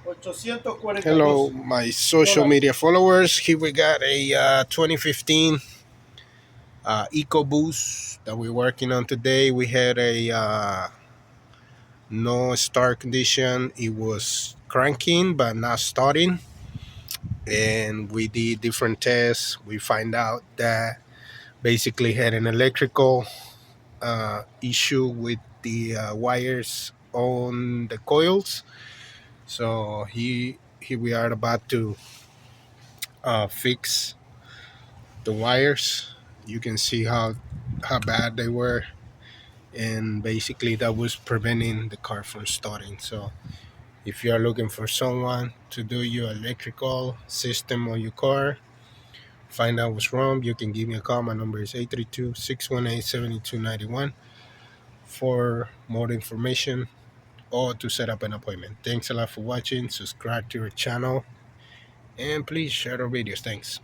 Hello, my social media followers. Here we got a 2015 EcoBoost that we're working on today. We had a no start condition. It was cranking but not starting, and we did different tests. We find out that basically had an electrical issue with the wires on the coils. So here we are about to fix the wires. You can see how bad they were, and basically that was preventing the car from starting. So if you are looking for someone to do your electrical system on your car, find out what's wrong, you can give me a call. My number is 832-618-7291 for more information or to set up an appointment. Thanks a lot for watching. Subscribe to our channel and please share our videos. Thanks.